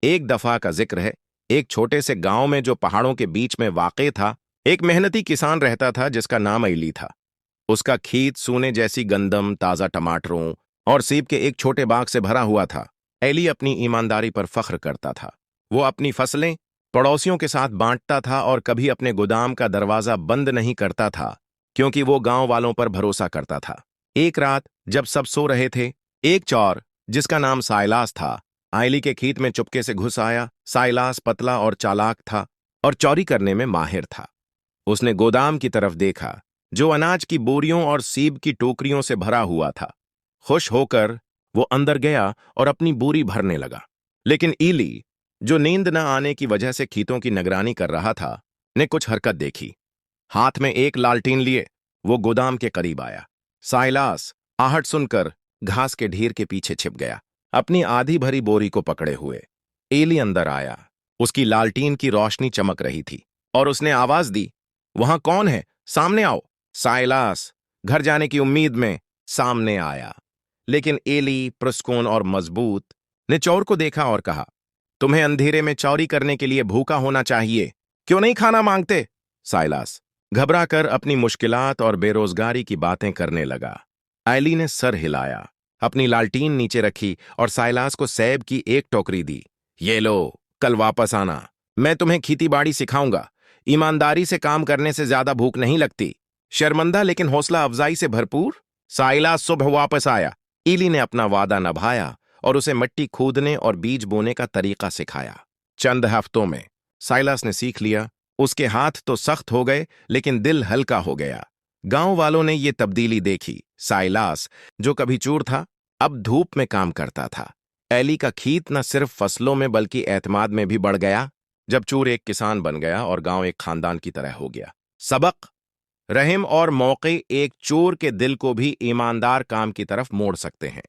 एक दफा का जिक्र है, एक छोटे से गांव में जो पहाड़ों के बीच में वाक़े था, एक मेहनती किसान रहता था जिसका नाम ऐली था। उसका खेत सोने जैसी गंदम, ताजा टमाटरों और सेब के एक छोटे बाग से भरा हुआ था। ऐली अपनी ईमानदारी पर फख्र करता था। वो अपनी फसलें पड़ोसियों के साथ बांटता था और कभी अपने गोदाम का दरवाजा बंद नहीं करता था, क्योंकि वो गांव वालों पर भरोसा करता था। एक रात जब सब सो रहे थे, एक चोर जिसका नाम साइलास था, आयली के खेत में चुपके से घुस आया। साइलास पतला और चालाक था और चोरी करने में माहिर था। उसने गोदाम की तरफ देखा, जो अनाज की बोरियों और सेब की टोकरियों से भरा हुआ था। खुश होकर वो अंदर गया और अपनी बोरी भरने लगा। लेकिन ईली, जो नींद न आने की वजह से खेतों की निगरानी कर रहा था, ने कुछ हरकत देखी। हाथ में एक लालटीन लिए वो गोदाम के करीब आया। साइलास आहट सुनकर घास के ढेर के पीछे छिप गया, अपनी आधी भरी बोरी को पकड़े हुए। एली अंदर आया। उसकी लालटीन की रोशनी चमक रही थी और उसने आवाज दी, वहां कौन है? सामने आओ। साइलास घर जाने की उम्मीद में सामने आया, लेकिन एली, पुरस्कून और मजबूत, ने चोर को देखा और कहा, तुम्हें अंधेरे में चोरी करने के लिए भूखा होना चाहिए, क्यों नहीं खाना मांगते? साइलास घबराकर अपनी मुश्किलात और बेरोजगारी की बातें करने लगा। एली ने सर हिलाया, अपनी लालटीन नीचे रखी और साइलास को सेब की एक टोकरी दी। ये लो, कल वापस आना, मैं तुम्हें खेतीबाड़ी सिखाऊंगा। ईमानदारी से काम करने से ज्यादा भूख नहीं लगती। शर्मंदा लेकिन हौसला अफजाई से भरपूर, साइलास सुबह वापस आया। ईली ने अपना वादा निभाया और उसे मिट्टी खोदने और बीज बोने का तरीका सिखाया। चंद हफ्तों में साइलास ने सीख लिया। उसके हाथ तो सख्त हो गए, लेकिन दिल हल्का हो गया। गांव वालों ने ये तब्दीली देखी। साइलास, जो कभी चोर था, अब धूप में काम करता था। एली का खेत न सिर्फ फसलों में बल्कि एतमाद में भी बढ़ गया। जब चोर एक किसान बन गया और गांव एक खानदान की तरह हो गया। सबक: रहम और मौके एक चोर के दिल को भी ईमानदार काम की तरफ मोड़ सकते हैं।